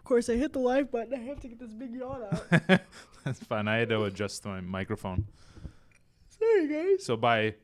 course, I hit the live button. I have to get this big yawn out. That's fine. I had to adjust my microphone. Sorry, guys. So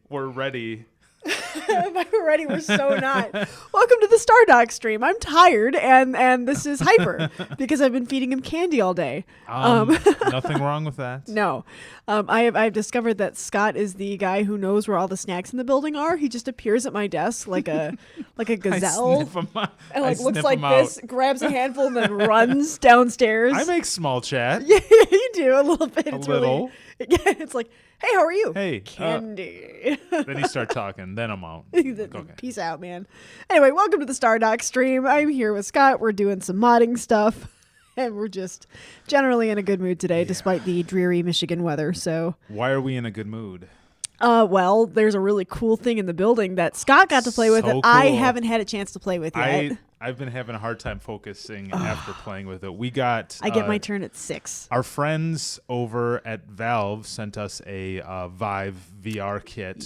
we're ready. By we're ready, we're so not. Welcome to the Stardock stream. I'm tired, and this is Hyper because I've been feeding him candy all day. Nothing wrong with that. No. I've discovered that Scott is the guy who knows where all the snacks in the building are. He just appears at my desk like a gazelle. I sniff 'em out. And looks like out. this, grabs a handful, and then runs downstairs. I make small chat. Yeah, you do a little bit. A It's little. It's like, hey, how are you? Hey, candy. Then you start talking. Then I'm out. Okay. Okay. Peace out, man. Anyway, welcome to the Stardock stream. I'm here with Scott. We're doing some modding stuff, and we're just generally in a good mood today, despite the dreary Michigan weather. So, why are we in a good mood? Well, there's a really cool thing in the building that Scott got to play with that I haven't had a chance to play with yet. I've been having a hard time focusing after playing with it. I get my turn at 6. Our friends over at Valve sent us a Vive VR kit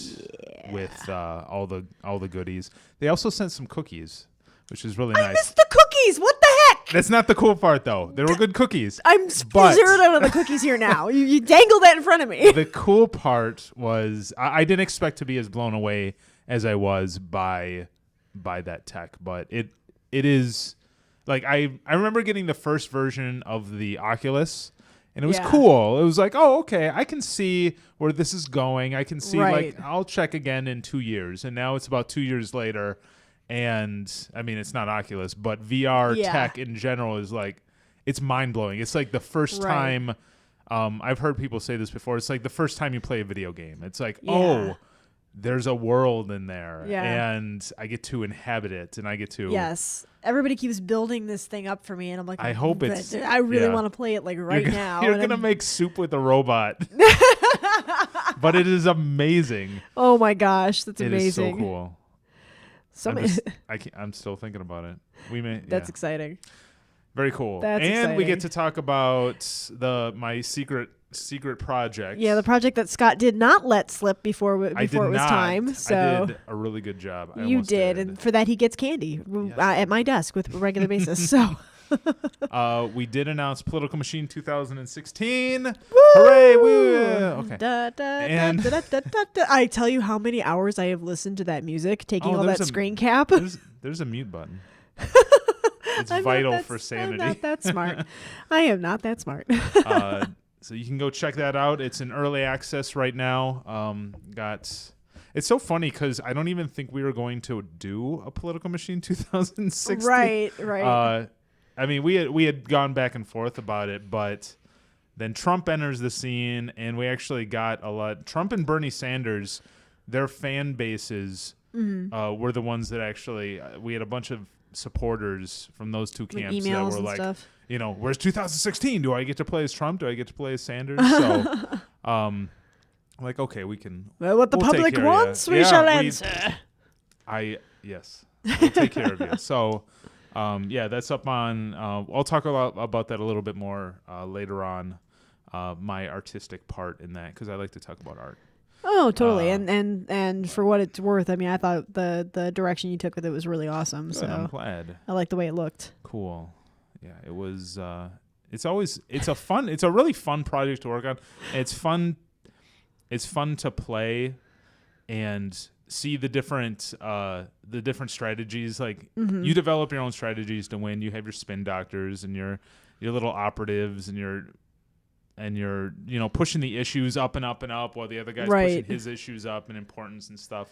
with all the goodies. They also sent some cookies, which is really nice. I missed the cookies. What the heck? That's not the cool part, though. They were good cookies. I'm zeroed out on the cookies here now. You dangle that in front of me. The cool part was I didn't expect to be as blown away as I was by that tech, but it is like I remember getting the first version of the Oculus, and it was cool. It was like, oh, okay, I can see where this is going. I can see like I'll check again in 2 years, and now it's about 2 years later. And I mean, it's not Oculus, but VR tech in general is like, it's mind blowing. It's like the first time, I've heard people say this before. It's like the first time you play a video game. It's like, oh, there's a world in there, and I get to inhabit it, and I get to. Yes, everybody keeps building this thing up for me, and I'm like, I hope it's. I really want to play it like now. You're gonna make soup with a robot, but it is amazing. Oh my gosh, that's amazing! It is so cool. I'm still thinking about it. That's exciting. Very cool. That's and exciting. We get to talk about my secret project. Yeah, the project that Scott did not let slip before it was time. So I did a really good job. You did, and for that he gets candy at my desk with a regular basis. So. We did announce Political Machine 2016. Woo! Hooray! Woo! Okay. I tell you how many hours I have listened to that music, taking all that screen cap. There's a mute button. It's vital for sanity. I'm not that smart. I am not that smart. So you can go check that out. It's in early access right now. It's so funny because I don't even think we were going to do a Political Machine 2016. Right. I mean, we had gone back and forth about it, but then Trump enters the scene, and we actually got a lot. Trump and Bernie Sanders, their fan bases were the ones that actually we had a bunch of supporters from those two camps that were like, stuff. Where's 2016? Do I get to play as Trump? Do I get to play as Sanders? So, like, okay, we can. Well, what the public wants, we shall answer. Yes, we'll take care of you. So. That's up on. I'll talk about that a little bit more later on. My artistic part in that, because I like to talk about art. Oh, totally. And for what it's worth, I mean, I thought the direction you took with it was really awesome. Good, so I'm glad. I like the way it looked. Cool. Yeah, it was. It's a really fun project to work on. It's fun to play and see the different strategies. Like you develop your own strategies to win. You have your spin doctors and your little operatives and you're pushing the issues up and up and up while the other guy's pushing his issues up in importance and stuff.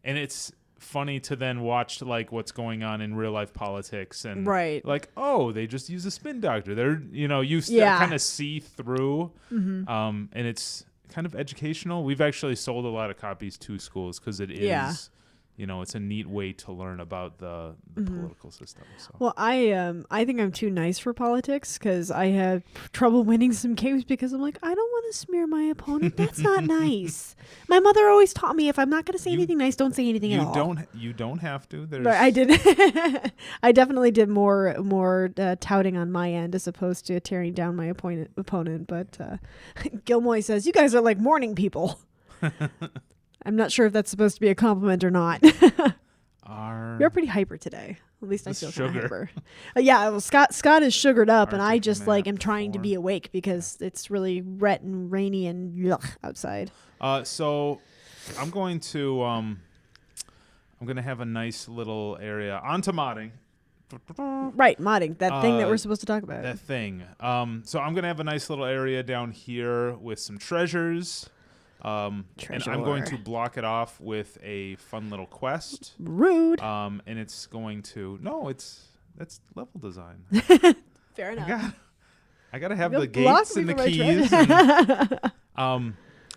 And it's funny to then watch like what's going on in real life politics and like, oh, they just use a spin doctor. They're you kind of see through and it's kind of educational. We've actually sold a lot of copies to schools because it is it's a neat way to learn about the political system. So. Well, I think I'm too nice for politics because I have trouble winning some games because I'm like, I don't want to smear my opponent. That's not nice. My mother always taught me if I'm not going to say anything nice, don't say anything at all. You don't have to. But I did. I definitely did more touting on my end as opposed to tearing down my opponent. But Gilmoy says, you guys are like morning people. I'm not sure if that's supposed to be a compliment or not. You're pretty hyper today. At least I This feel kind of sugar. hyper. Yeah, well, Scott is sugared up, and I Arctic just map am trying to 4. be awake because it's really wet and rainy and yuck outside. So I'm going to have a nice little area onto modding. Right, modding, that thing that we're supposed to talk about. That thing. So I'm gonna have a nice little area down here with some treasures. And I'm going to block it off with a fun little quest. Rude. And it's going to that's level design. Fair enough. I gotta have You'll the block gates me and the for my keys. treasure.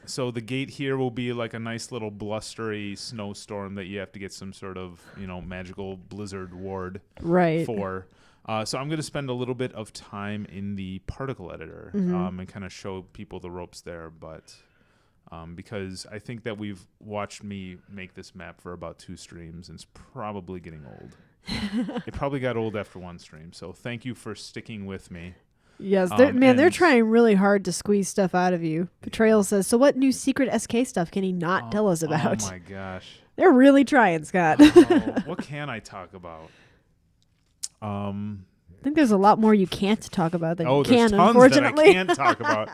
So the gate here will be like a nice little blustery snowstorm that you have to get some sort of magical blizzard ward Right. for. So I'm going to spend a little bit of time in the particle editor and kind of show people the ropes there, but because I think that we've watched me make this map for about 2 streams and it's probably getting old. It probably got old after 1 stream, so thank you for sticking with me. Yes, they're trying really hard to squeeze stuff out of you. Betrayal says, so what new secret SK stuff can he not tell us about? Oh my gosh. They're really trying, Scott. What can I talk about? I think there's a lot more you can't talk about than you there's can, tons unfortunately. that I can't talk about.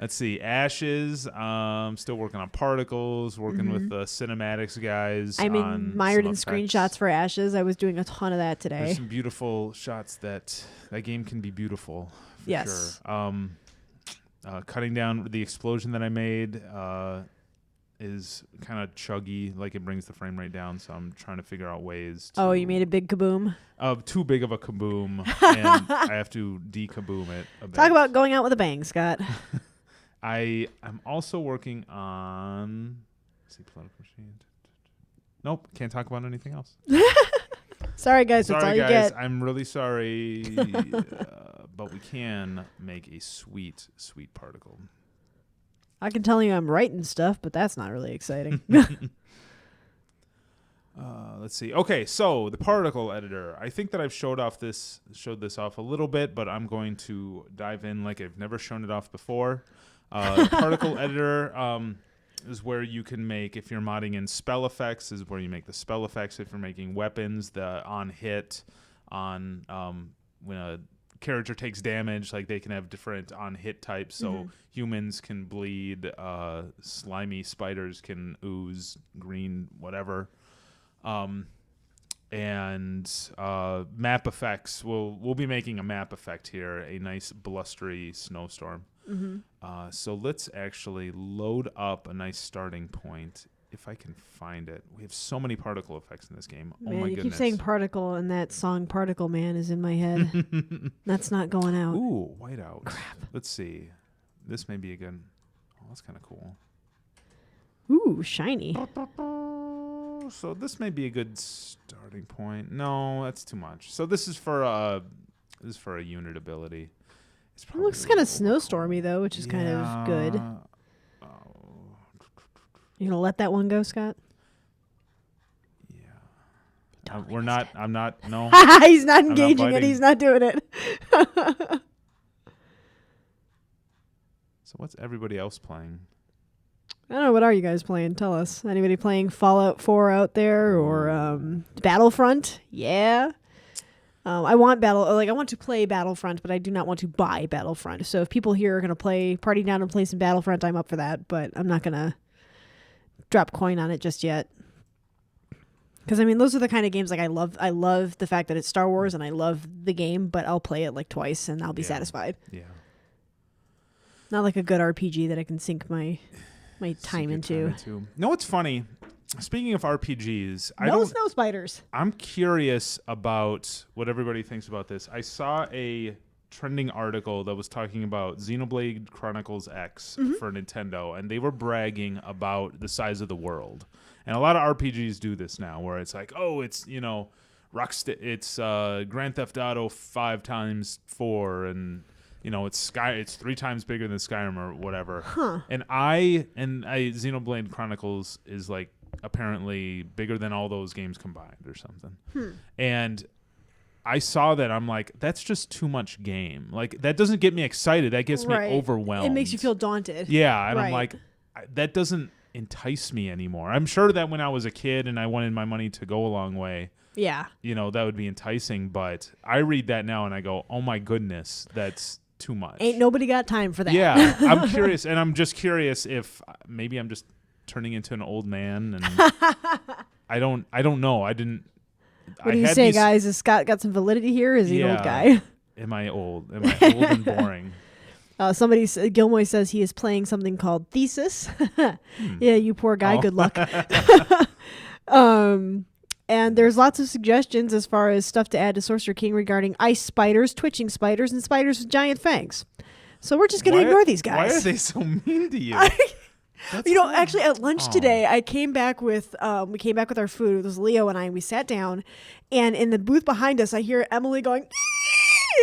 Let's see. Ashes. Still working on particles, working with the cinematics guys. I'm mired in some screenshots for Ashes. I was doing a ton of that today. There's some beautiful shots that game can be beautiful. For Yes. Sure. Cutting down the explosion that I made is kind of chuggy, like it brings the frame rate down. So I'm trying to figure out ways to. Oh, you made a big kaboom? Too big of a kaboom, and I have to de-kaboom it a bit. Talk about going out with a bang, Scott. I'm also working on. Let's see, political machine. Nope, can't talk about anything else. Sorry, guys. That's all Sorry, you guys. get. I'm really sorry, but we can make a sweet, sweet particle. I can tell you I'm writing stuff, but that's not really exciting. Let's see. Okay, so the particle editor. I think that I've showed this off a little bit, but I'm going to dive in like I've never shown it off before. Particle editor is where you can make, if you're modding in spell effects, is where you make the spell effects. If you're making weapons, the on hit, on when a character takes damage, like they can have different on hit types. So humans can bleed, slimy spiders can ooze, green, whatever. And map effects. We'll be making a map effect here, a nice blustery snowstorm. So let's actually load up a nice starting point if I can find it. We have so many particle effects in this game. Man, oh my you goodness. keep saying particle, and that song Particle Man is in my head. That's not going out. Ooh, whiteout. Crap. Let's see. This may be a good. Oh, that's kind of cool. Ooh, shiny. So this may be a good starting point. No, that's too much. So this is for a unit ability. It's It looks kind of snowstormy, though, which is kind of good. You gonna let that one go, Scott? Yeah. Totally We're not. I'm not. No. He's not engaging it. biting. He's not doing it. So what's everybody else playing? I don't know. What are you guys playing? Tell us. Anybody playing Fallout 4 out there or Battlefront? Yeah. I want to play Battlefront, but I do not want to buy Battlefront. So if people here are going to party down and play some Battlefront, I'm up for that, but I'm not going to drop coin on it just yet. Because, I mean, those are the kind of games, like, I love the fact that it's Star Wars, and I love the game, but I'll play it, like, twice, and I'll be satisfied. Yeah. Not like a good RPG that I can sink my time into. No, it's funny. Speaking of RPGs, Snow spiders. I'm curious about what everybody thinks about this. I saw a trending article that was talking about Xenoblade Chronicles X for Nintendo, and they were bragging about the size of the world. And a lot of RPGs do this now, where it's like, oh, it's it's Grand Theft Auto 5x4, and it's 3 times bigger than Skyrim or whatever. Huh. And Xenoblade Chronicles is like apparently bigger than all those games combined or something. And I saw that, I'm like, that's just too much game. Like, that doesn't get me excited. That gets me overwhelmed. It makes you feel daunted. Yeah, and Right. I'm like, that doesn't. entice me anymore. I'm sure that when I was a kid and I wanted my money to go a long way, Yeah. that would be enticing. But I read that now and I go, oh my goodness, that's too much. Ain't nobody got time for that. Yeah, I'm curious, and I'm just curious if maybe I'm just turning into an old man, and I don't know. I didn't. What do you say, guys? Is Scott got some validity here? Is he an old guy? Am I old? Am I old and boring? Gilmoy says he is playing something called Thesis. Yeah, you poor guy. Good luck. And there's lots of suggestions as far as stuff to add to Sorcerer King regarding ice spiders, twitching spiders, and spiders with giant fangs. So we're just going to ignore these guys. Why are they so mean to you? Actually at lunch today, I came back with we came back with our food. It was Leo and I, and we sat down, and in the booth behind us, I hear Emily going,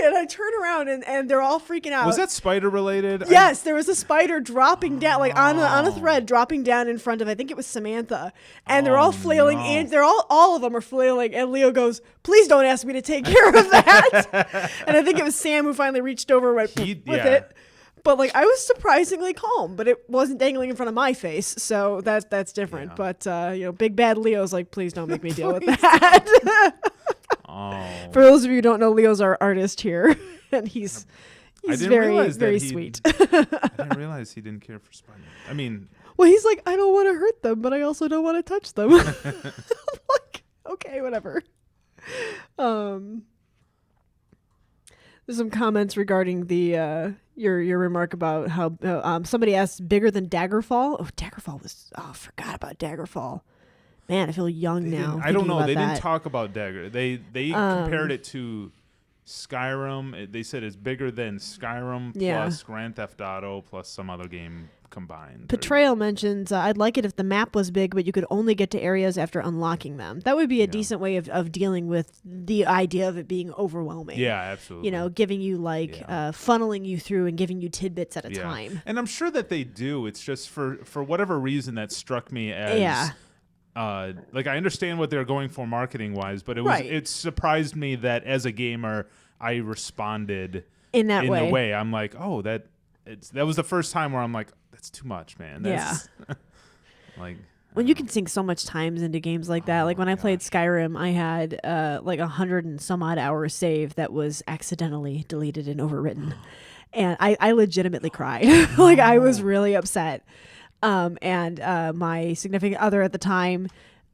and I turn around and they're all freaking out. Was that spider related? Yes, there was a spider dropping down, like on a thread, dropping down in front of, I think it was Samantha, and they're all flailing, and they're all of them are flailing, and Leo goes, "Please don't ask me to take care of that." And I think it was Sam who finally reached over and went with it. But like, I was surprisingly calm, but it wasn't dangling in front of my face, so that's different. Yeah. But big bad Leo's like, please don't make me deal with that. For those of you who don't know, Leo's our artist here, and he's very sweet. I didn't realize he didn't care for spiders. I mean, well, he's like, I don't want to hurt them, but I also don't want to touch them. I'm like, okay, whatever. There's some comments regarding the your remark about how somebody asked bigger than Daggerfall. Oh, Daggerfall was I forgot about Daggerfall. Man, I feel young now. I don't know. They didn't talk about Dagger. They compared it to Skyrim. They said it's bigger than Skyrim plus Grand Theft Auto plus some other game combined. Betrayal mentions, I'd like it if the map was big, but you could only get to areas after unlocking them. That would be a decent way of dealing with the idea of it being overwhelming. Yeah, absolutely. Giving you funneling you through and giving you tidbits at a time. And I'm sure that they do. It's just for whatever reason that struck me as... I understand what they're going for marketing wise, but it surprised me that as a gamer I responded in that way. I'm like, oh, that was the first time where I'm like, that's too much, man. That's, like when you can sink so much time into games like that. Like when I played Skyrim, I had 100 and some odd hours saved that was accidentally deleted and overwritten, and I legitimately cried. Like I was really upset. And my significant other at the time,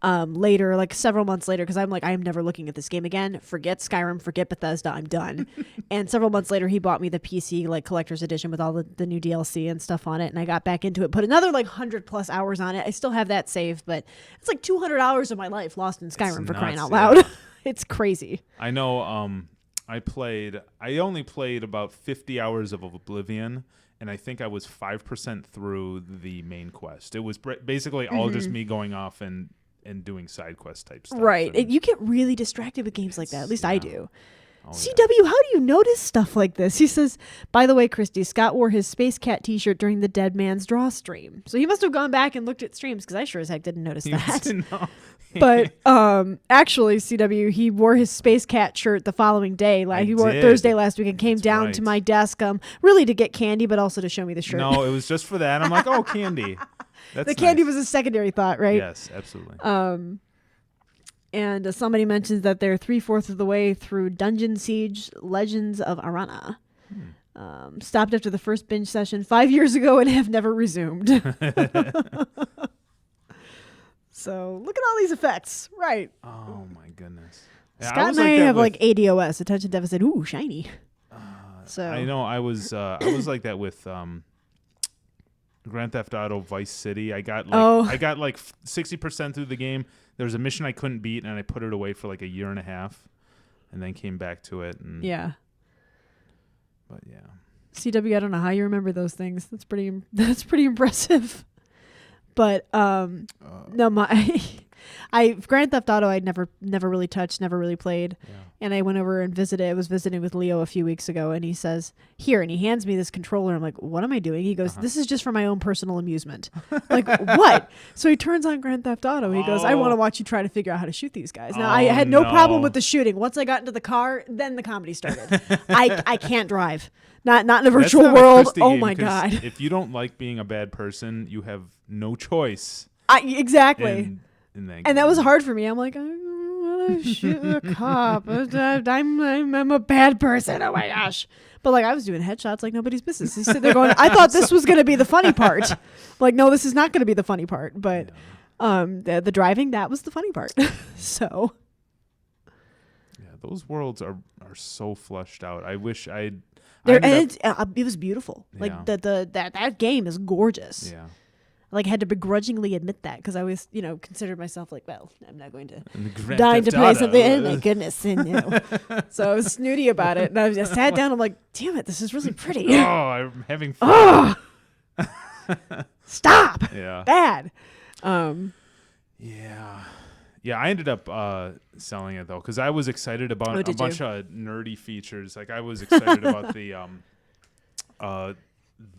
later, like several months later, because I'm like, I am never looking at this game again. Forget Skyrim, forget Bethesda, I'm done. And several months later, he bought me the PC collector's edition with all the new DLC and stuff on it, and I got back into it, put another 100+ hours on it. I still have that saved, but it's 200 hours of my life lost in Skyrim for crying out loud. It's crazy. I know. I only played about 50 hours of Oblivion. And I think I was 5% through the main quest. It was basically all just me going off and doing side quest type stuff. Right. You get really distracted with games like that. At least I do. CW, how do you notice stuff like this? He says, by the way, Christy, Scott wore his Space Cat t-shirt during the Dead Man's Draw stream. So he must have gone back and looked at streams, because I sure as heck didn't notice that. But actually, CW, he wore his Space Cat shirt the following day. He wore it Thursday last week and came down to my desk, really to get candy, but also to show me the shirt. No, it was just for that. I'm like, oh, candy. That's candy was a secondary thought, right? Yes, absolutely. And somebody mentions that they're 3/4 of the way through Dungeon Siege Legends of Arana. Stopped after the first binge session 5 years ago and have never resumed. So look at all these effects. Right. Oh, my goodness. Yeah, Scott and I have ADOS, attention deficit. Ooh, shiny. So I know I was like that with Grand Theft Auto Vice City. I got 60% through the game. There was a mission I couldn't beat, and I put it away for a year and a half, and then came back to it. And But yeah. CW, I don't know how you remember those things. That's pretty impressive. But no, Grand Theft Auto I'd never really touched, never really played. Yeah. And I went over and visited. I was visiting with Leo a few weeks ago, and he says, "Here," and he hands me this controller. I'm like, "What am I doing?" He goes, "This is just for my own personal amusement." Like, what? So he turns on Grand Theft Auto. He goes, "I want to watch you try to figure out how to shoot these guys." Now, I had no problem with the shooting. Once I got into the car, then the comedy started. I can't drive. Not in a virtual That's not world. a Christie Oh game, my 'cause God. If you don't like being a bad person, you have no choice. Exactly. In that And that game. was hard for me. I'm like, I don't want to shoot a cop. I'm a bad person. Oh my gosh. But like I was doing headshots like nobody's business. He's sitting there going, I thought this was going to be the funny part. Like, no, this is not going to be the funny part. But the driving, that was the funny part. So. Yeah, those worlds are so fleshed out. I wish it was beautiful. Like Yeah. that game is gorgeous. Yeah. Like I had to begrudgingly admit that because I was, considered myself like, well, I'm not going to And the Grand dying to Theft play Auto. something. Oh my goodness, and so I was snooty about it, and I just sat down. I'm like, damn it, this is really pretty. Oh, I'm having fun. Stop. Yeah. Bad. Yeah. Yeah, I ended up selling it though because I was excited about a bunch of nerdy features. Like I was excited about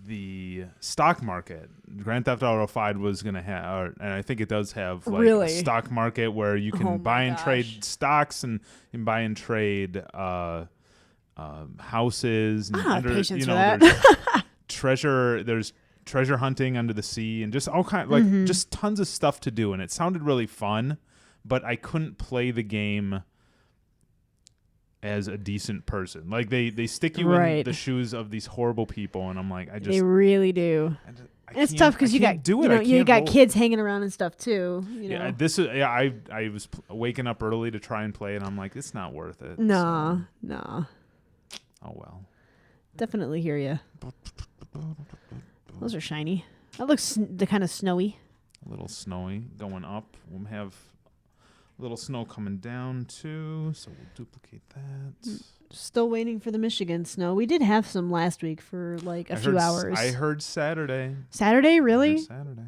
the stock market. Grand Theft Auto 5 was going to have, and I think it does have like Really? a stock market where you can buy and trade stocks and buy and trade houses. And patience for that. There's treasure hunting under the sea and just all just tons of stuff to do. And it sounded really fun, but I couldn't play the game as a decent person. Like they stick you in the shoes of these horrible people, and I'm like, they really do. It's tough because you got kids hanging around and stuff too. Yeah, I was waking up early to try and play, and I'm like, it's not worth it. No. Oh well. Definitely hear you. Those are shiny. That looks the kind of snowy. A little snowy going up. We'll have a little snow coming down too, so we'll duplicate that. Still waiting for the Michigan snow. We did have some last week for like a few hours. I heard Saturday. Saturday, really? Saturday.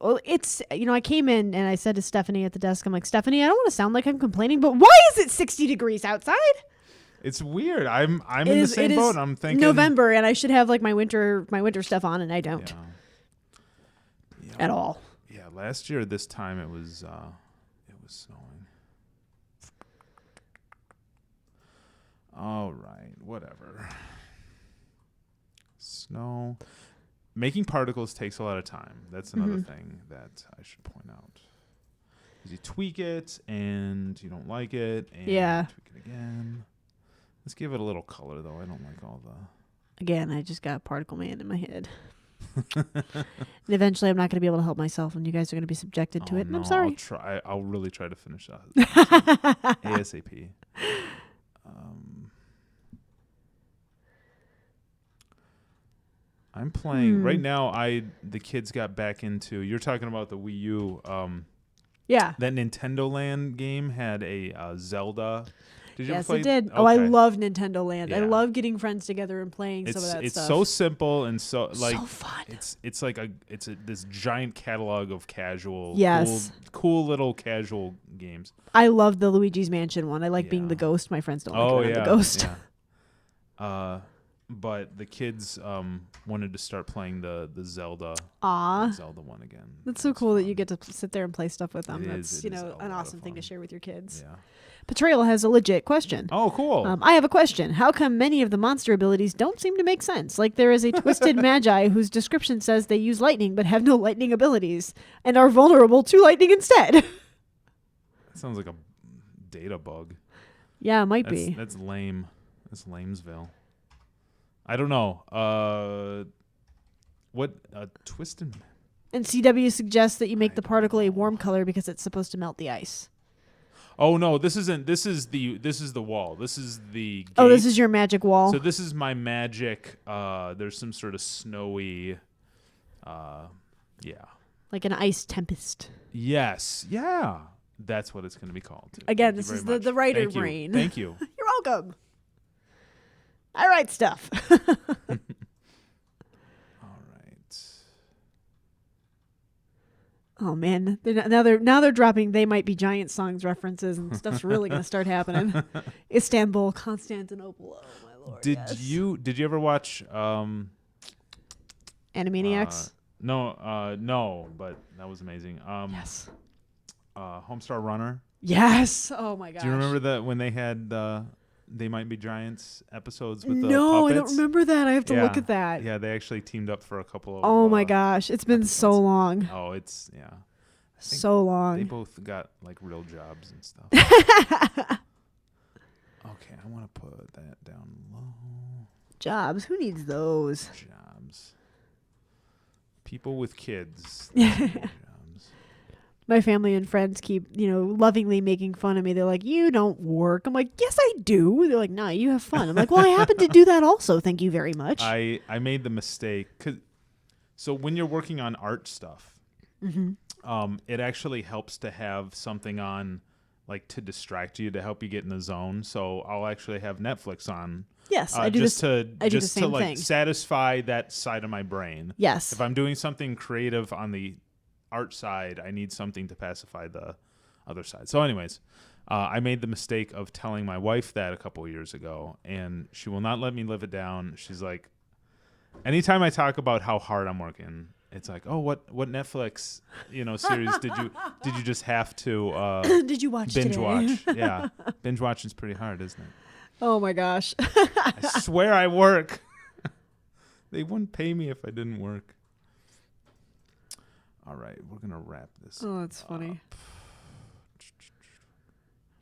Well, it's I came in and I said to Stephanie at the desk, I'm like, Stephanie, I don't want to sound like I'm complaining, but why is it 60 degrees outside? It's weird. I'm in the same boat. I'm thinking November, and I should have like my winter stuff on, and I don't at all. Yeah, last year this time it was snowing. All right, whatever. Snow. Making particles takes a lot of time. That's another thing that I should point out. Because you tweak it, and you don't like it, and tweak it again. Let's give it a little color, though. I don't like all the... Again, I just got Particle Man in my head. And eventually I'm not going to be able to help myself, and you guys are going to be subjected to it, and I'm sorry. I'll really try to finish that ASAP. I'm playing right now. The kids got back into. You're talking about the Wii U. Yeah. That Nintendo Land game had a Zelda. Did you ever yes, play? it did. Okay. Oh, I love Nintendo Land. Yeah. I love getting friends together and playing some of that stuff. It's so simple and so fun. It's like this giant catalog of casual, cool little casual games. I love the Luigi's Mansion one. I like being the ghost. My friends don't like being the ghost. Yeah. But the kids wanted to start playing the Zelda. Aww. Zelda one again. That's so cool that you get to sit there and play stuff with them. That's an awesome thing to share with your kids. Yeah. Betrayal has a legit question. Oh, cool. I have a question. How come many of the monster abilities don't seem to make sense? Like there is a twisted magi whose description says they use lightning but have no lightning abilities and are vulnerable to lightning instead. That sounds like a data bug. Yeah, it might be. That's lame. That's Lamesville. I don't know. What twisted? And CW suggests that you make the particle a warm color because it's supposed to melt the ice. Oh no, this isn't. This is the wall. This is the gate. Oh, this is your magic wall. So this is my magic. There's some sort of snowy. Like an ice tempest. Yes. Yeah. That's what it's going to be called. Again, this is the writer brain. Thank you. You're welcome. I write stuff. All right. Oh man, now they're dropping They Might Be Giant songs references and stuff's really gonna start happening. Istanbul, Constantinople. Oh my lord. Did yes. you ever watch Animaniacs? no, but that was amazing. Yes. Homestar Runner. Yes. Oh my gosh. Do you remember that when they had They Might Be Giants episodes with the No, puppets? I don't remember that. I have to look at that. Yeah, they actually teamed up for a couple of Oh my gosh, it's been so episodes. long. Oh, it's So long. They both got like real jobs and stuff. Okay, I want to put that down low. Jobs. Who needs those? Jobs. People with kids. Jobs. My family and friends keep, lovingly making fun of me. They're like, "You don't work." I'm like, "Yes, I do." They're like, "No, you have fun." I'm like, "Well, I happen to do that also. Thank you very much." I made the mistake so when you're working on art stuff, it actually helps to have something on, like, to distract you, to help you get in the zone. So I'll actually have Netflix on. Yes, I do just this. I do the just same to like thing. satisfy that side of my brain. Yes. If I'm doing something creative on the art side, I need something to pacify the other side. So anyways, I made the mistake of telling my wife that a couple of years ago, and she will not let me live it down. She's like, anytime I talk about how hard I'm working, it's like, "Oh, what Netflix, series did you just have to Did you watch binge today? watch?" Yeah. Binge watching's pretty hard, isn't it? Oh my gosh. I swear I work. They wouldn't pay me if I didn't work. All right, we're going to wrap this Oh, that's funny. up.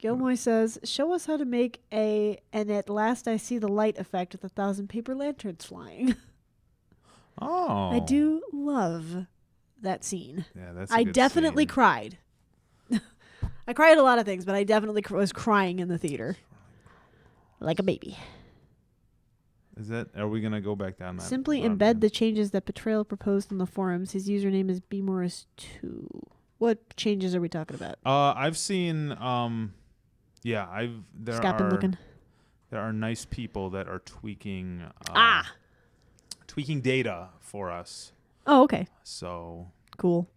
Gilmoy says, "Show us how to make and at last I see the light effect with 1,000 paper lanterns flying." Oh. I do love that scene. Yeah, that's a I good definitely scene. cried. I cried at a lot of things, but I definitely was crying in the theater. Like a baby. Are we going to go back down that? Simply road embed again? the changes that Betrayal proposed in the forums. His username is bmorris2. What changes are we talking about? I've seen Scapping looking. there are nice people that are tweaking data for us. Oh, okay. So Cool.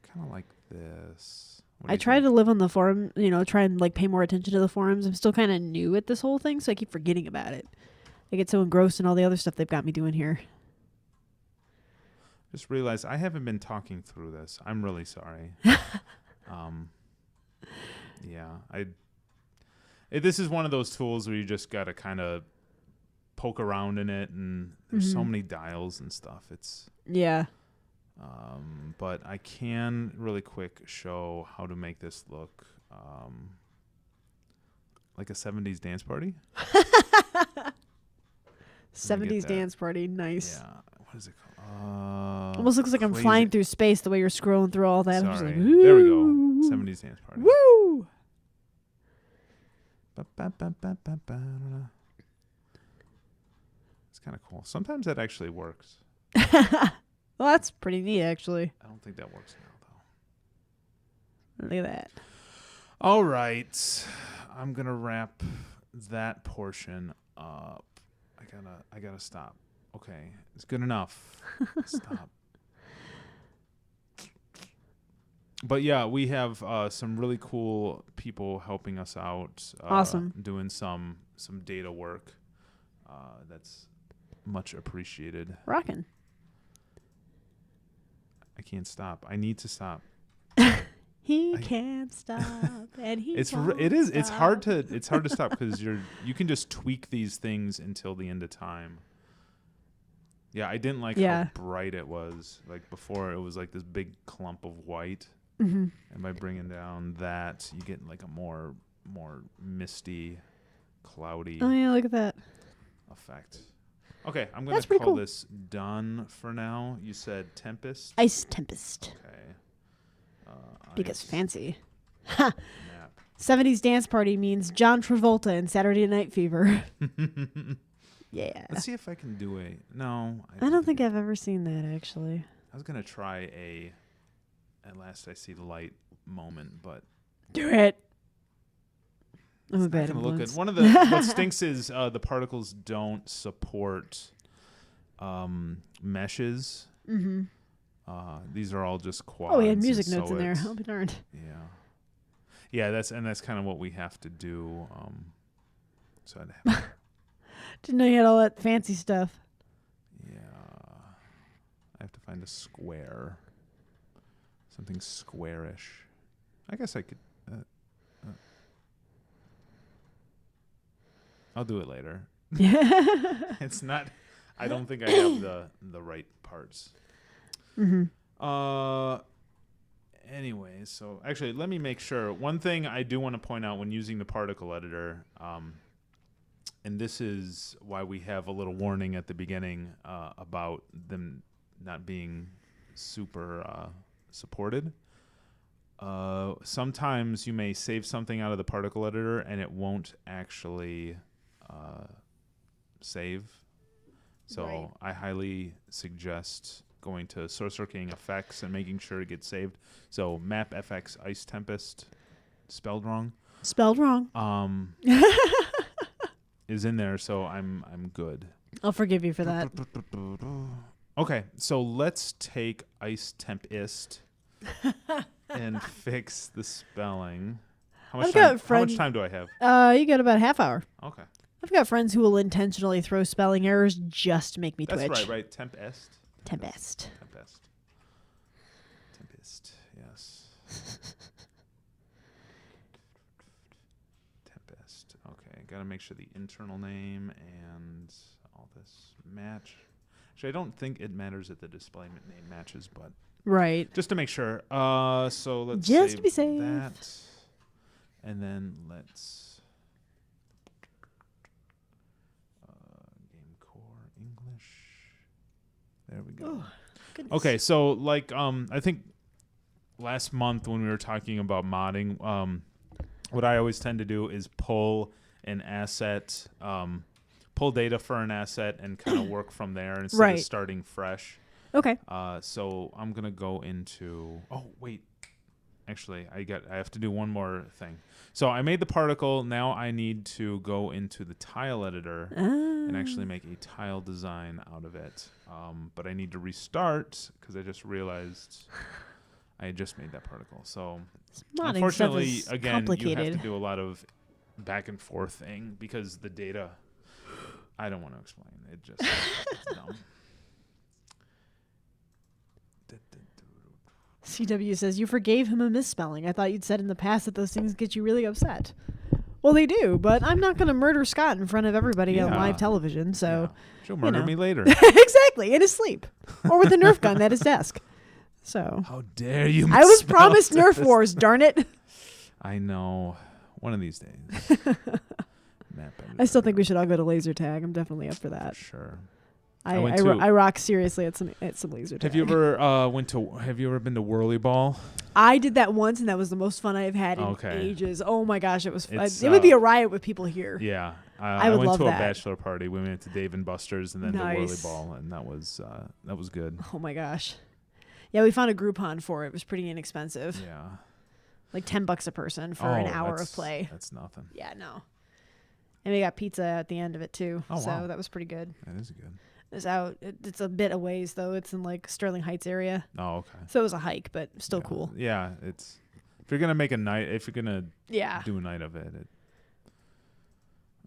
kind of like this. I try to live on the forum, try and pay more attention to the forums. I'm still kind of new at this whole thing, so I keep forgetting about it. I get so engrossed in all the other stuff they've got me doing here. Just realized I haven't been talking through this. I'm really sorry. This is one of those tools where you just got to kind of poke around in it, and there's so many dials and stuff. Yeah. But I can really quick show how to make this look like a 70s dance party. 70s dance party. Nice. Yeah. What is it called? Almost looks like I'm flying through space the way you're scrolling through all that. I'm just Sorry. like, There we go. woo. 70s dance party. Woo! It's kind of cool. Sometimes that actually works. Well, that's pretty neat, actually. I don't think that works now, though. Look at that. All right. I'm going to wrap that portion up. I gotta stop. Okay. It's good enough. Stop. But yeah, we have some really cool people helping us out. Awesome. Doing some data work. That's much appreciated. Rockin'. I can't stop. I need to stop. He can't stop, and It's hard to stop because you can just tweak these things until the end of time. Yeah, I didn't like how bright it was. Like before, it was like this big clump of white, and by bringing down that, you get like a more misty, cloudy. Oh yeah, look at that Effect. Okay, I'm gonna call this done for now. You said Tempest. Ice Tempest. Okay. Because fancy. Map. 70s dance party means John Travolta in Saturday Night Fever. Yeah. Let's see if I can do no. I don't think I've ever seen that, actually. I was gonna try at last I see the light moment, but Do it. I'm a it's bad not gonna look good. influence. One of the what stinks is the particles don't support meshes. These are all just quads. Oh, we had music and notes so in there. it's- I'll be darned. Yeah, that's kind of what we have to do. So I'd have, Didn't know you had all that fancy stuff. I have to find a square, something squarish. I guess I could. I'll do it later. It's not. I don't think I have the right parts. Mm-hmm. Anyway, so actually, let me make sure. One thing I do want to point out when using the particle editor, and this is why we have a little warning at the beginning about them not being super supported. Sometimes you may save something out of the particle editor and it won't actually save. So Right. I highly suggest going to Sorcerer King Effects and making sure it gets saved. So Map FX Ice Tempest, spelled wrong. Spelled wrong. Is in there, so I'm good. I'll forgive you for that. Okay, so let's take Ice Tempest and fix the spelling. How much time do I have? You got about a half hour. Okay. I've got friends who will intentionally throw spelling errors just to make me That's twitch. right. Tempest. Tempest. Tempest, yes. Tempest. Okay, gotta make sure the internal name and all this match. Actually, I don't think it matters that the display name matches, but Right. just to make sure. So let's Just save to be safe. that. And then let's game core English. There we go. Oh, goodness. Okay, so like I think last month when we were talking about modding, what I always tend to do is pull an asset, pull data for an asset and kind of work from there instead Right. of starting fresh. Okay. So I'm gonna go into. Oh wait, actually I have to do one more thing. So I made the particle. Now I need to go into the tile editor and actually make a tile design out of it. But I need to restart because I just realized I had just made that particle. So Modding unfortunately, stuff is again, complicated. you have to do a lot of back and forth thing because the data. I don't want to explain. It just it's dumb. CW says, you forgave him a misspelling. I thought you'd said in the past that those things get you really upset. Well, they do, but I'm not going to murder Scott in front of everybody on Yeah. live television, so... Yeah. She'll murder me later. Exactly, in his sleep. Or with a Nerf gun at his desk. So... How dare you I was misspell promised this. Nerf wars, darn it. I know. One of these days. Map I still think we should all go to laser tag. I'm definitely up for that. Sure. I went to- rock seriously at some laser tag. Have you ever Have you ever been to Whirly Ball? I did that once, and that was the most fun I've had in Okay. ages. Oh my gosh, it was fun. It's, It would be a riot with people here. Yeah. I would went love to that. a bachelor party. We went to Dave and Buster's and then to Whirly Nice. Ball, and that was good. Oh my gosh. Yeah, we found a Groupon for it. It was pretty inexpensive. Yeah. Like $10 a person for an hour of play. That's nothing. Yeah, no. And we got pizza at the end of it too. Oh, so wow. that was pretty good. That is good. It's out. It's a bit a ways though. It's in like Sterling Heights area. Oh, okay. So it was a hike, but still Yeah. cool. Yeah, if you're gonna make a night, if you're gonna Yeah. do a night of it.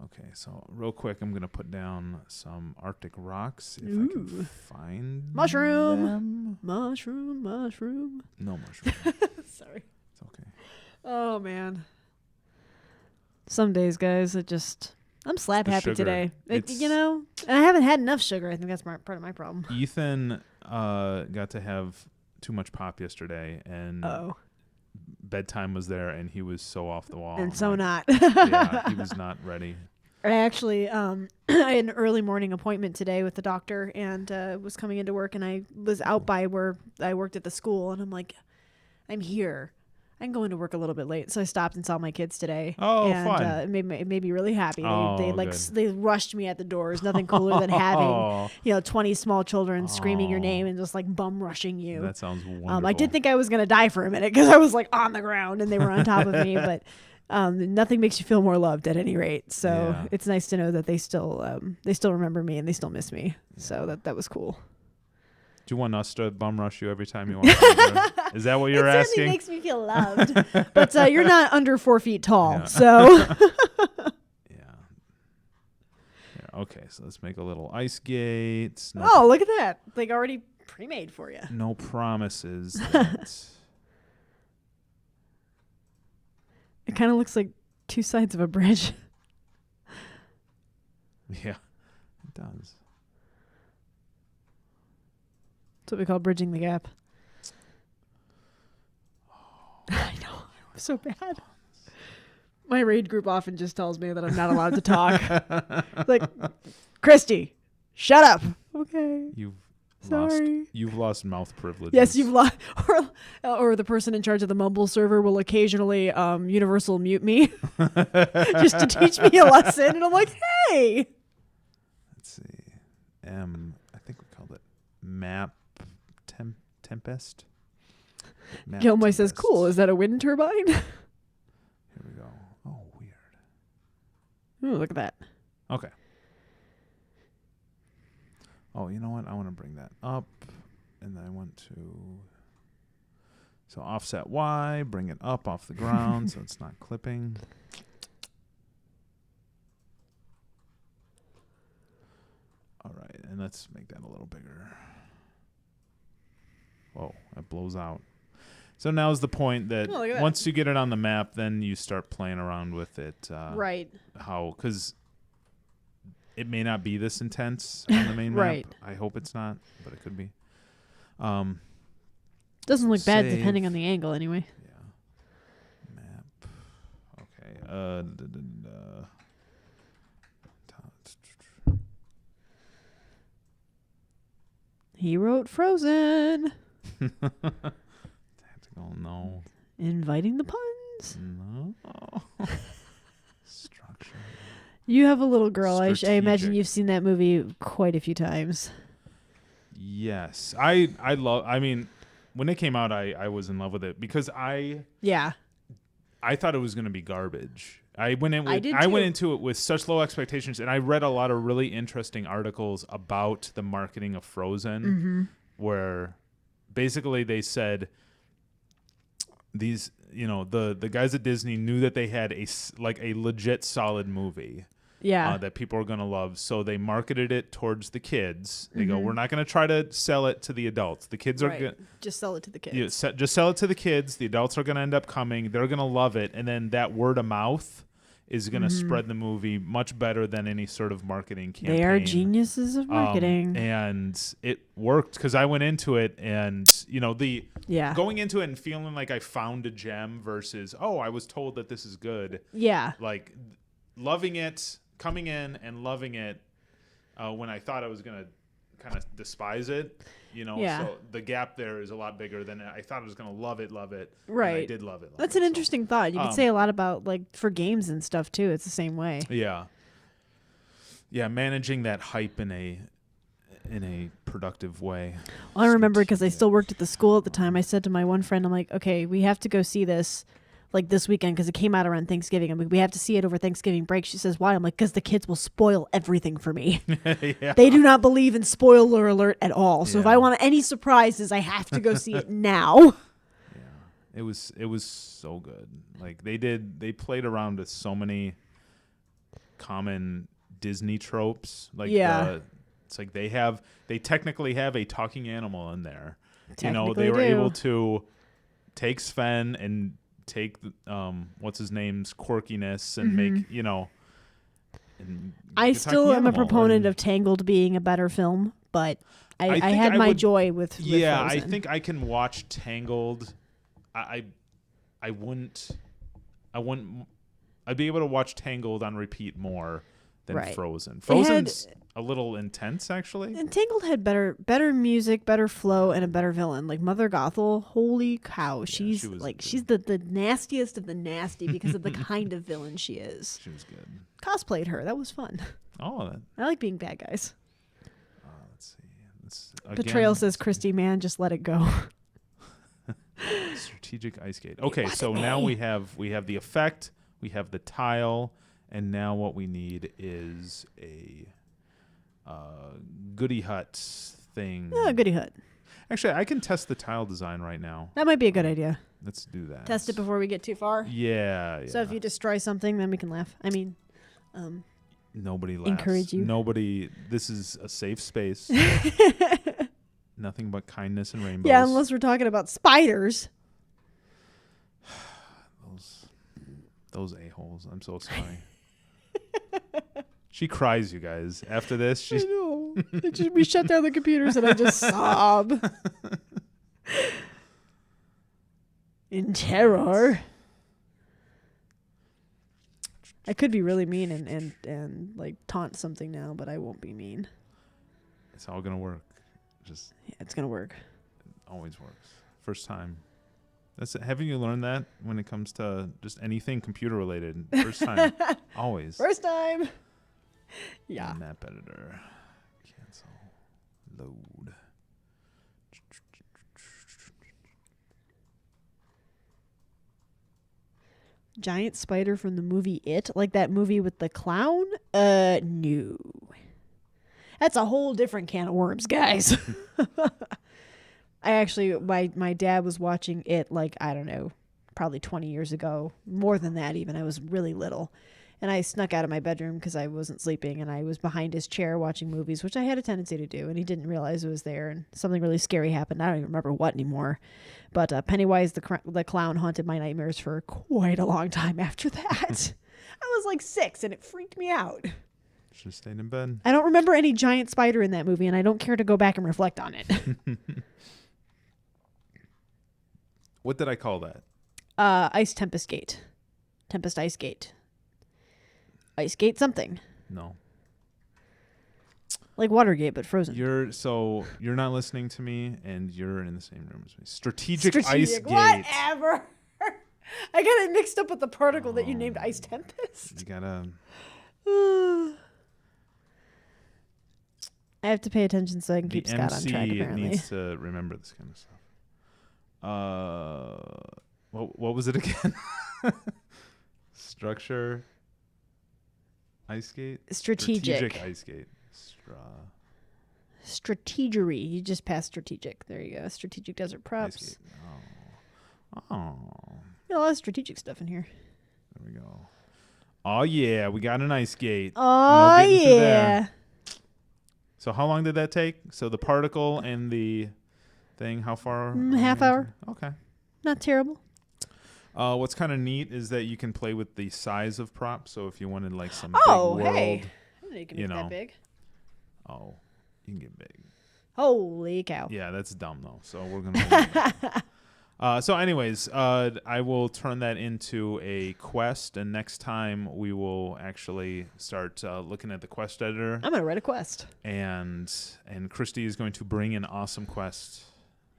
Okay, so real quick, I'm gonna put down some Arctic rocks if I Ooh. can find Mushroom. them. Mushroom. No mushroom. Sorry. It's okay. Oh man. Some days, guys, I'm slap the happy sugar. today. It's- And I haven't had enough sugar. I think that's part of my problem. Ethan got to have too much pop yesterday, and Oh. bedtime was there, and he was so off the wall. And I'm so like, not. Yeah, he was not ready. I actually, I had an early morning appointment today with the doctor and was coming into work, and I was out by where I worked at the school, and I'm like, I'm here. I can go into work a little bit late, so I stopped and saw my kids today. Oh, and, fun. It made me really happy. Oh, They good. they rushed me at the door. There's nothing cooler than having 20 small children screaming your name and just like bum rushing you. That sounds wonderful. I did think I was gonna die for a minute because I was like on the ground and they were on top of me, but nothing makes you feel more loved at any rate. So Yeah. it's nice to know that they still remember me and they still miss me. So that was cool. Do you want us to bum rush you every time you walk over? Is that what you're It asking? certainly makes me feel loved. But you're not under 4 feet tall, Yeah. so. Yeah. Okay, so let's make a little ice gate. Oh, look at that. Like already pre-made for you. No promises. That It kind of looks like 2 sides of a bridge. yeah, it does. That's what we call bridging the gap. I know. I'm so bad. My raid group often just tells me that I'm not allowed to talk. Like, Christy, shut up. Okay. You've lost mouth privileges. Yes, you've lost. Or the person in charge of the Mumble server will occasionally universal mute me just to teach me a lesson. And I'm like, hey. Let's see. I think we called it Map Tempest. Map Gilmoy says, Tempest. cool. Is that a wind turbine? Here we go. Oh, weird. Ooh, look at that. Okay. Oh, you know what? I want to bring that up. And then I want to... So offset Y, bring it up off the ground so it's not clipping. All right, and let's make that a little bigger. Whoa, that blows out. So now's the point that once you get it on the map, then you start playing around with it. Right. Because it may not be this intense on the main right. map. I hope it's not, but it could be. Doesn't look bad save. depending on the angle anyway. Yeah. Map. Okay. He wrote Frozen. Tactical, no. Inviting the puns. No. Structure. You have a little girl. I imagine Strategic. you've seen that movie quite a few times. Yes. I mean, when it came out, I was in love with it because I thought it was going to be garbage. I went into it with such low expectations, and I read a lot of really interesting articles about the marketing of Frozen, where basically they said these, the guys at Disney knew that they had a legit solid movie. Yeah. That people are going to love. So they marketed it towards the kids. They go, we're not going to try to sell it to the adults. The kids are going to... Just sell it to the kids. Just sell it to the kids. The adults are going to end up coming. They're going to love it. And then that word of mouth is going to spread the movie much better than any sort of marketing campaign. They are geniuses of marketing. And it worked because I went into it and, going into it and feeling like I found a gem versus, I was told that this is good. Yeah. Like loving it, coming in and loving it when I thought I was going to kind of despise it, so the gap there is a lot bigger than I thought I was going to love it. Right. I did love it. That's an interesting thought. You could say a lot about for games and stuff too. It's the same way. Yeah. Yeah. Managing that hype in a productive way. Well, I remember because I still worked at the school at the time. I said to my one friend, I'm like, okay, we have to go see this this weekend because it came out around Thanksgiving. I'm like, we have to see it over Thanksgiving break. She says, why? I'm like, because the kids will spoil everything for me. Yeah. They do not believe in spoiler alert at all. So if I want any surprises, I have to go see it now. Yeah. It was so good. Like they played around with so many common Disney tropes. It's like they technically have a talking animal in there. They were able to take Sven and take what's his name's quirkiness and make and I still am a proponent of Tangled being a better film, but I had my joy with Frozen. I think I can watch Tangled. I'd be able to watch Tangled on repeat more than Frozen. Frozen's a little intense, actually. And Tangled had better music, better flow, and a better villain. Like Mother Gothel, holy cow, she's the nastiest of the nasty because of the kind of villain she is. She was good. Cosplayed her. That was fun. Oh, I like being bad guys. Let's see. Betrayal says, Christy, man, just let it go. Strategic ice skate. Okay, so now we have the effect, we have the tile, and now what we need is a goody hut thing. Goody hut. Actually, I can test the tile design right now. That might be a good idea. Let's do that. Test it before we get too far. Yeah. So if you destroy something, then we can laugh. I mean, nobody laughs. encourage you. Nobody. This is a safe space. Nothing but kindness and rainbows. Yeah, unless we're talking about spiders. Those a-holes. I'm so sorry. She cries, you guys. After this, I know. We shut down the computers and I just sob. In terror. I could be really mean and like taunt something now, but I won't be mean. It's all gonna work. Just Yeah, it's gonna work. It always works. First time. That's it. Haven't you learned that when it comes to just anything computer related? First time. Always. First time. Yeah. Map editor. Cancel. Load. Giant spider from the movie It, like that movie with the clown? No. That's a whole different can of worms, guys. I actually, my dad was watching It, like, I don't know, probably 20 years ago. More than that even. I was really little. And I snuck out of my bedroom because I wasn't sleeping, and I was behind his chair watching movies, which I had a tendency to do, and he didn't realize it was there, and something really scary happened. I don't even remember what anymore. But Pennywise the clown haunted my nightmares for quite a long time after that. I was like 6, and it freaked me out. Should have stayed in bed. I don't remember any giant spider in that movie, and I don't care to go back and reflect on it. What did I call that? Ice Tempest Gate. Tempest Ice Gate. Ice Gate something. No. Like Watergate, but frozen. You're not listening to me, and you're in the same room as me. Strategic Ice Gate. Whatever. I got it mixed up with the particle that you named Ice Tempest. You gotta. I have to pay attention so I can keep Scott on track, apparently. Needs to remember this kind of stuff. What was it again? Structure. Ice Gate? Strategic Ice Gate. Strategery. You just passed strategic. There you go. Strategic desert props. Oh. Got a lot of strategic stuff in here. There we go. Oh, yeah. We got an Ice Gate. Oh, yeah. So how long did that take? So the particle and the thing, how far? Half hour. Okay. Not terrible. What's kind of neat is that you can play with the size of props. So if you wanted like some big hey. world, I didn't know you can make that big. Oh, you can get big. Holy cow. Yeah, that's dumb though. So we're gonna. So anyways, I will turn that into a quest, and next time we will actually start looking at the quest editor. I'm gonna write a quest. And Christy is going to bring an awesome quest.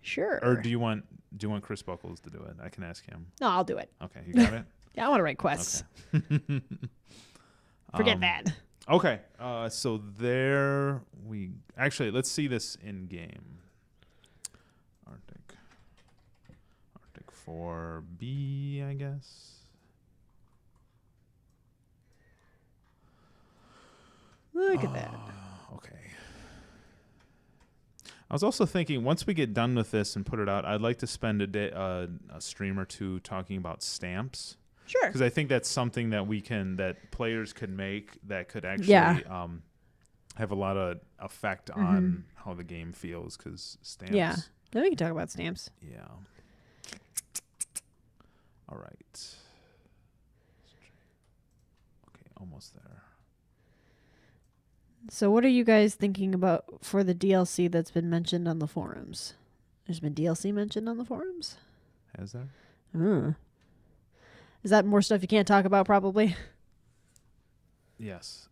Sure. Or do you want Chris Buckles to do it? I can ask him. No, I'll do it. Okay, you got it? Yeah, I want to write quests. Okay. Forget that. Okay. So there we actually let's see this in game. Arctic 4B, I guess. Look at that. Okay. I was also thinking once we get done with this and put it out, I'd like to spend a stream or two talking about stamps. Sure. Because I think that's something that players could make that could actually have a lot of effect on how the game feels. Because stamps. Yeah. Then we can talk about stamps. Yeah. All right. Okay, almost there. So what are you guys thinking about for the DLC that's been mentioned on the forums? There's been DLC mentioned on the forums? Has there? Is that more stuff you can't talk about, probably? Yes.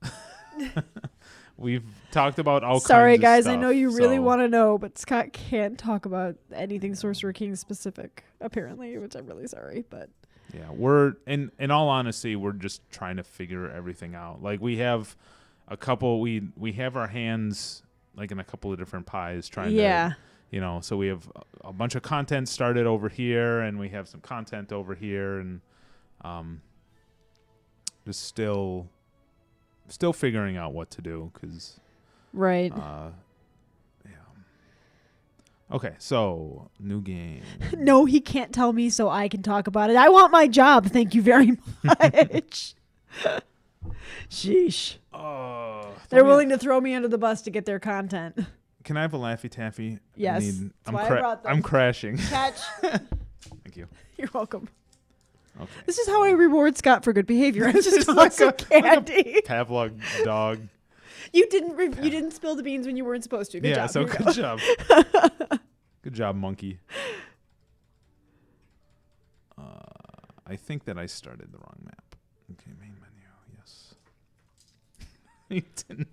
We've talked about all Sorry, kinds guys. of stuff. I know you really want to know, but Scott can't talk about anything Sorcerer King specific, apparently, which I'm really sorry. But yeah, we're in all honesty, we're just trying to figure everything out. Like we have a couple, we have our hands like in a couple of different pies trying to, so we have a bunch of content started over here, and we have some content over here, and just still figuring out what to do because right. Yeah. Okay, so new game. No, he can't tell me so I can talk about it. I want my job. Thank you very much. Sheesh. They're willing to throw me under the bus to get their content. Can I have a Laffy Taffy? Yes. That's why I brought them. I'm crashing. Catch. Thank you. You're welcome. Okay. This is how I reward Scott for good behavior. I just toss some candy. Pavlov dog. You didn't spill the beans when you weren't supposed to. Good job. So good job. Good job, monkey. I think that I started the wrong map. Okay, main menu. Yes. You didn't.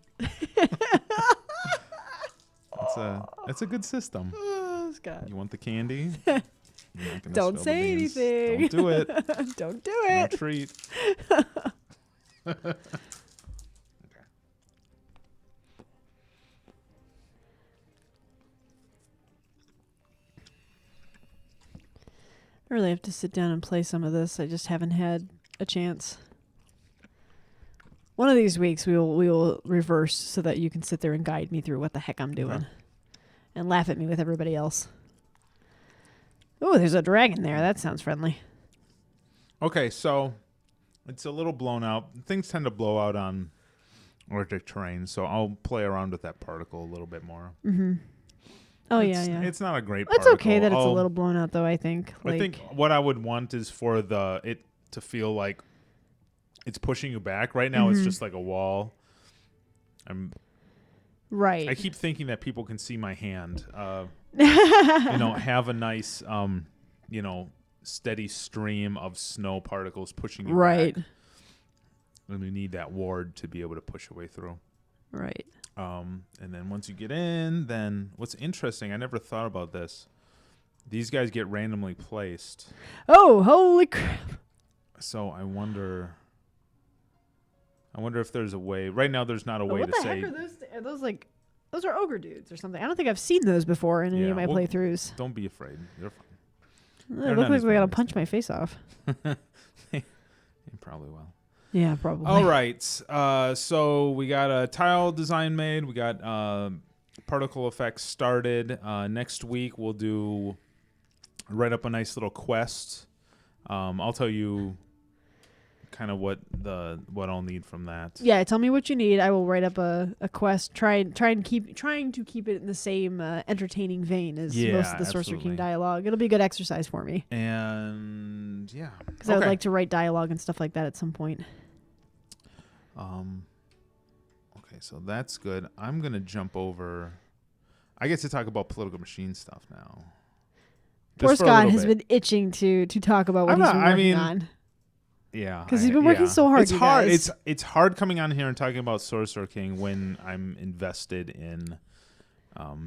That's a good system. Oh, Scott. You want the candy? Don't say anything. Don't do it. Don't do it. No treat. I really have to sit down and play some of this. I just haven't had a chance. One of these weeks we will reverse so that you can sit there and guide me through what the heck I'm doing. And laugh at me with everybody else. Oh, there's a dragon there. That sounds friendly. Okay, so it's a little blown out. Things tend to blow out on Arctic terrain, so I'll play around with that particle a little bit more. Mm-hmm. Oh, yeah. It's not a great It's particle. okay that it's a little blown out, though, I think. I think what I would want is for it to feel like it's pushing you back. Right now, it's just like a wall. Right. I keep thinking that people can see my hand. Have a nice, steady stream of snow particles pushing you back. And we need that ward to be able to push your way through. Right. And then once you get in, then what's interesting, I never thought about this. These guys get randomly placed. Oh, holy crap. So I wonder if there's a way. Right now, there's not a way to say. What the heck are those? Those are ogre dudes or something. I don't think I've seen those before in any of my playthroughs. Don't be afraid. They're fine. It looks like we got to punch my face off. They probably will. Yeah, probably. All right. So we got a tile design made. We got particle effects started. Next week, we'll write up a nice little quest. I'll tell you kind of what I'll need from that. Yeah, tell me what you need. I will write up a quest. Trying to keep it in the same entertaining vein as most of the Sorcerer King dialogue. It'll be a good exercise for me. And yeah, because I would like to write dialogue and stuff like that at some point. Okay, so that's good. I'm gonna jump over. I get to talk about political machine stuff now. Poor Scott has been itching to talk about what he's been working on. Yeah, because he's been working so hard. It's hard. It's hard coming on here and talking about Sorcerer King when I'm invested in.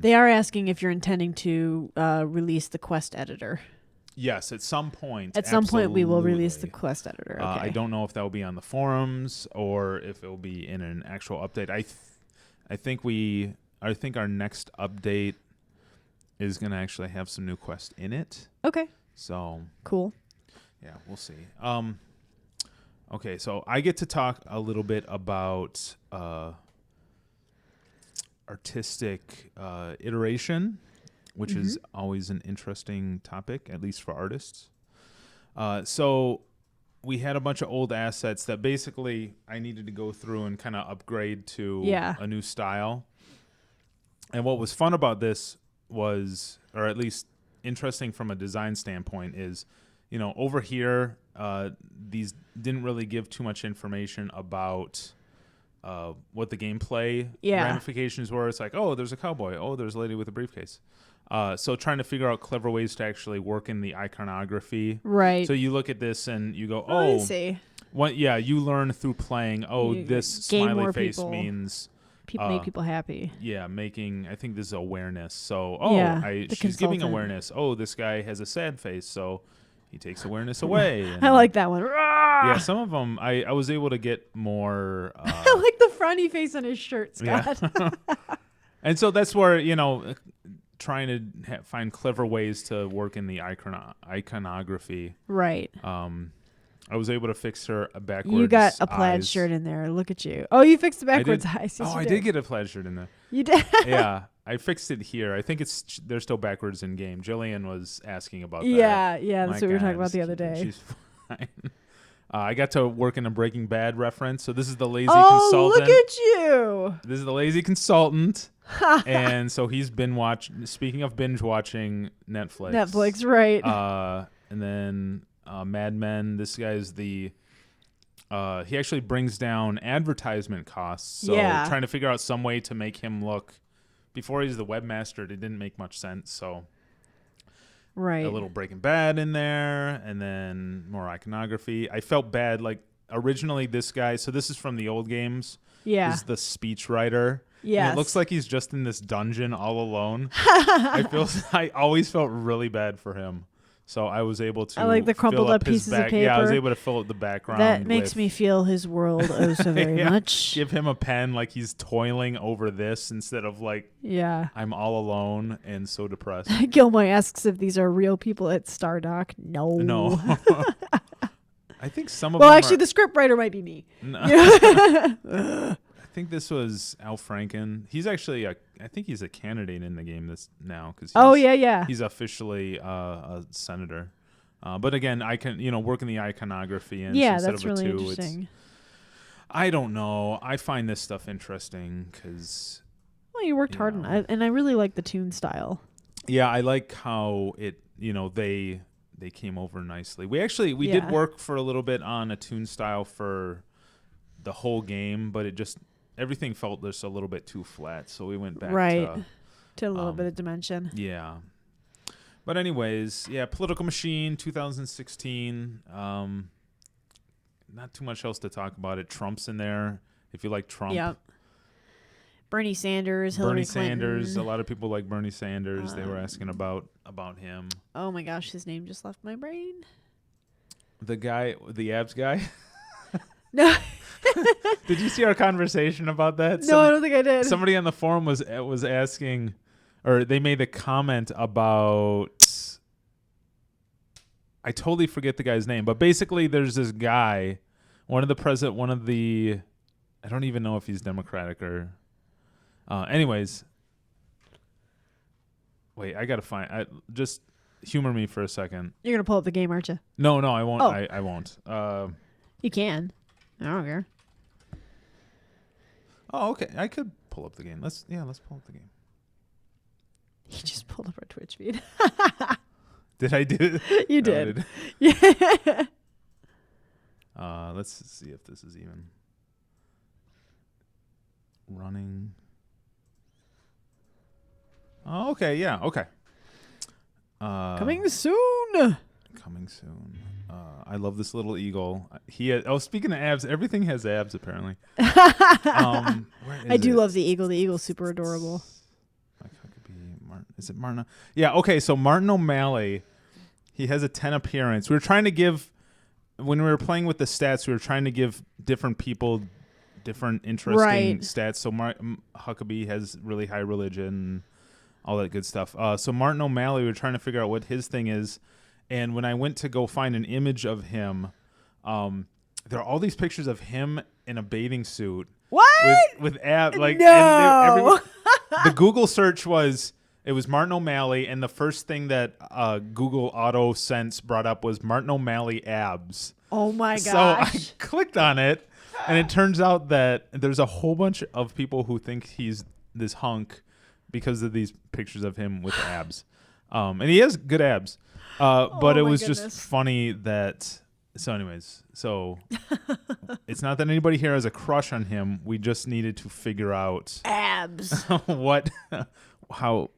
They are asking if you're intending to release the quest editor. Yes, at some point. At some point, we will release the quest editor. Okay. I don't know if that will be on the forums or if it will be in an actual update. I think our next update is going to actually have some new quests in it. Okay. So cool. Yeah, we'll see. Okay, so I get to talk a little bit about artistic iteration, which is always an interesting topic, at least for artists. So we had a bunch of old assets that basically I needed to go through and kind of upgrade to a new style. And what was fun about this was, or at least interesting from a design standpoint, is, over here, these didn't really give too much information about what the gameplay ramifications were. It's like, oh, there's a cowboy. Oh, there's a lady with a briefcase. So trying to figure out clever ways to actually work in the iconography. Right. So you look at this and you go, I see. You learn through playing, this smiley face means... make people happy. Yeah, I think this is awareness. So, she's giving awareness. Oh, this guy has a sad face, so he takes awareness away. I like that one. Yeah, some of them, I was able to get more... I like the frowny face on his shirt, Scott. Yeah. And so that's where, trying to find clever ways to work in the iconography. Right. I was able to fix her a backwards You got a plaid eyes. shirt in there. Look at you. Oh, you fixed the backwards eyes. Yes, I did get a plaid shirt in there. You did? Yeah. I fixed it here. I think they're still backwards in game. Jillian was asking about that. Yeah, that's what we were talking about the other day. She's fine. I got to work in a Breaking Bad reference. So this is the lazy consultant. consultant. Look at you. This is the lazy consultant. And so he's been speaking of binge watching Netflix, right. And then Mad Men. This guy is he actually brings down advertisement costs. So trying to figure out some way to make him look, before he's the webmaster, it didn't make much sense. So a little Breaking Bad in there, and then more iconography. I felt bad. Like originally this guy, so this is from the old games. Yeah. Is the speech writer. Yeah. It looks like he's just in this dungeon all alone. I always felt really bad for him. So I was able to. I like the crumpled up pieces of paper. Yeah, I was able to fill up the background. That makes me feel his world oh so very much. Give him a pen, like he's toiling over this instead of like, I'm all alone and so depressed. Gilmoy asks if these are real people at Stardock. No. I think some of them. Well, actually, the script writer might be me. No. I think this was Al Franken. He's actually I think he's a candidate in the game now because he's officially a senator. But again, I can work in the iconography and that's really interesting. I don't know. I find this stuff interesting because you worked hard on it, and I really like the tune style. Yeah, I like how it they came over nicely. We did work for a little bit on a tune style for the whole game, but everything felt just a little bit too flat, so we went back to a little bit of dimension. Yeah. But anyways, Political Machine 2016. Not too much else to talk about it. Trump's in there. If you like Trump. Yep. Bernie Sanders, Hillary Clinton. Sanders. A lot of people like Bernie Sanders. They were asking about him. Oh my gosh, his name just left my brain. The abs guy? No. Did you see our conversation about that? No, I don't think I did. Somebody on the forum was asking, or they made the comment about, I totally forget the guy's name, but basically there's this guy, I don't even know if he's Democratic or, anyways. Wait, I gotta just humor me for a second. You're gonna pull up the game, aren't you? No, I won't. Oh. I won't. You can. I don't care. Oh, okay. I could pull up the game. Let's pull up the game. He just pulled up our Twitch feed. Did I do it? You did. Yeah. Let's see if this is even running. Oh, okay. Yeah. Okay. Coming soon. I love this little eagle. Speaking of abs, everything has abs apparently. I do love the eagle. The eagle's super adorable. Is it Martin? Yeah. Okay. So Martin O'Malley, he has a 10 appearance. We were trying to give, when we were playing with the stats, we were trying to give different people different interesting stats. So Huckabee has really high religion, all that good stuff. So Martin O'Malley, we were trying to figure out what his thing is. And when I went to go find an image of him, there are all these pictures of him in a bathing suit. What? With abs. Like, no. The Google search was Martin O'Malley, and the first thing that Google Auto Sense brought up was Martin O'Malley abs. Oh my gosh. So I clicked on it, and it turns out that there's a whole bunch of people who think he's this hunk because of these pictures of him with abs. And he has good abs. But it was just funny that. So, anyways, it's not that anybody here has a crush on him. We just needed to figure out abs. How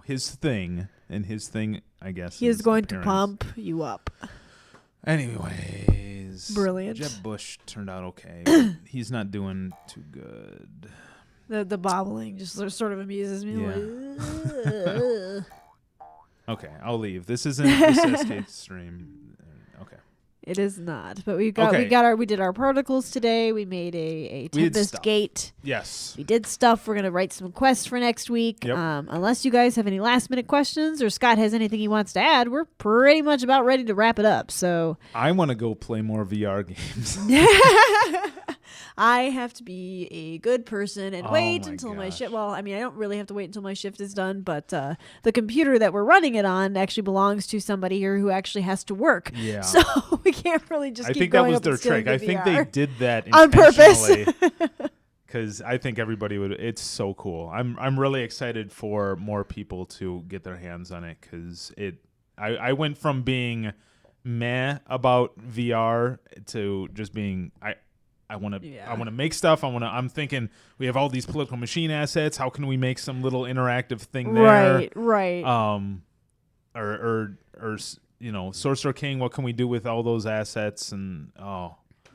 his thing, and his thing, I guess. He is going to pump you up. Anyways, brilliant. Jeb Bush turned out okay. But he's not doing too good. The bobbling just sort of amuses me. Yeah. Okay, I'll leave. This isn't the SK stream. Okay. It is not, but we did our particles today. We made a Tempest Gate. Yes. We did stuff. We're gonna write some quests for next week. Yep. Unless you guys have any last minute questions or Scott has anything he wants to add, we're pretty much about ready to wrap it up. So I want to go play more VR games. I have to be a good person and Oh wait my until my gosh. shift. Well, I mean, I don't really have to wait until my shift is done, but the computer that we're running it on actually belongs to somebody here who actually has to work. Yeah. So we can't really just I keep think that going was up and their stealing trick. the I think VR. they did that On purpose. intentionally. Because I think everybody would. It's so cool. I'm really excited for more people to get their hands on it because I went from being meh about VR to just being I want to make stuff. I'm thinking we have all these political machine assets. How can we make some little interactive thing there? Right. Or Sorcerer King. What can we do with all those assets? And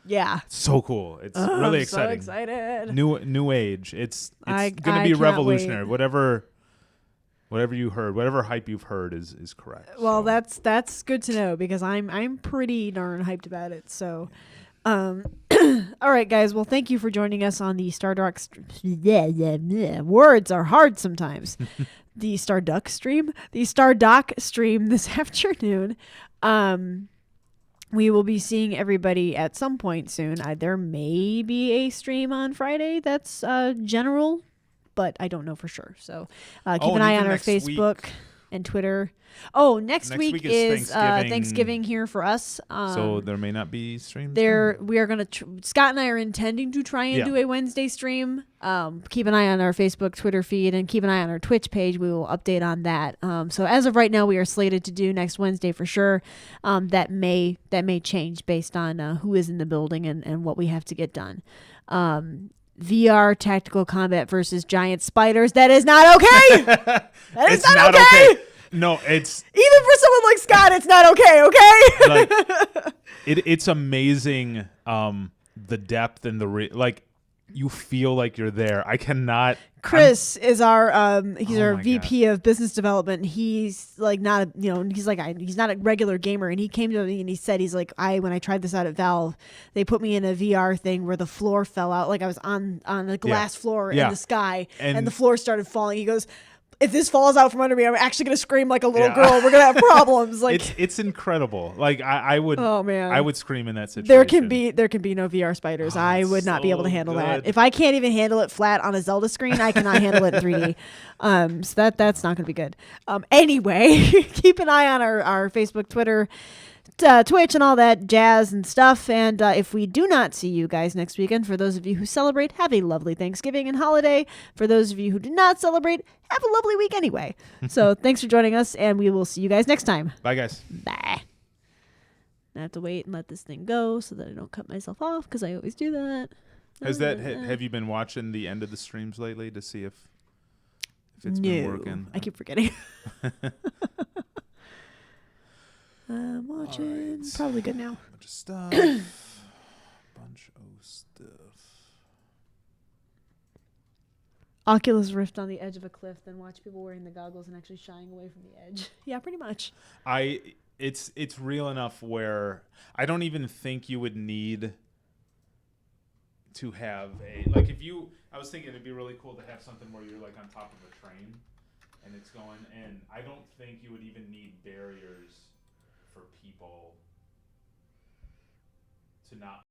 Yeah. so cool. It's really I'm exciting. So excited. New age. It's I going to be can't revolutionary. wait. Whatever you heard, whatever hype you've heard is correct. Well, so. that's good to know because I'm pretty darn hyped about it. So, all right, guys. Well, thank you for joining us on the Stardock. Words are hard sometimes. The Stardock stream this afternoon. We will be seeing everybody at some point soon. There may be a stream on Friday that's general, but I don't know for sure. So keep an eye on our Facebook and Twitter. Oh, next week is Thanksgiving here for us. So there may not be streams. We are going to Scott and I are intending to try and do a Wednesday stream. Keep an eye on our Facebook, Twitter feed, and keep an eye on our Twitch page. We will update on that. So as of right now, we are slated to do next Wednesday for sure. That may change based on who is in the building and what we have to get done. VR tactical combat versus giant spiders. That is not okay. That is not okay. No, it's even for someone like Scott, it's not okay. Okay. Like, it's amazing. The depth and you feel like you're there. I cannot. Chris is our he's our VP gosh. of business development. He's like not he's not a regular gamer, and he came to me and he said when I tried this out at Valve, they put me in a VR thing where the floor fell out, like I was on the glass floor in the sky, and the floor started falling. He goes, if this falls out from under me, I'm actually gonna scream like a little girl. We're gonna have problems. Like it's incredible. Like I would. Oh man, I would scream in that situation. There can be no VR spiders. I would not be able to handle that. good. If I can't even handle it flat on a Zelda screen, I cannot handle it in 3D. So that's not gonna be good. Anyway, keep an eye on our Facebook, Twitter, Twitch, and all that jazz and stuff. And if we do not see you guys next weekend, for those of you who celebrate, have a lovely Thanksgiving and holiday. For those of you who do not celebrate, have a lovely week anyway. So thanks for joining us, and we will see you guys next time. Bye, guys. Bye. I have to wait and let this thing go so that I don't cut myself off because I always do that. Have you been watching the end of the streams lately to see if it's been working? I keep forgetting. I'm watching. Right. Probably good now. Bunch of stuff. Bunch of stuff. Oculus Rift on the edge of a cliff, then watch people wearing the goggles and actually shying away from the edge. Yeah, pretty much. It's real enough where I don't even think you would need to have I was thinking it'd be really cool to have something where you're like on top of a train and it's going, and I don't think you would even need barriers for people to not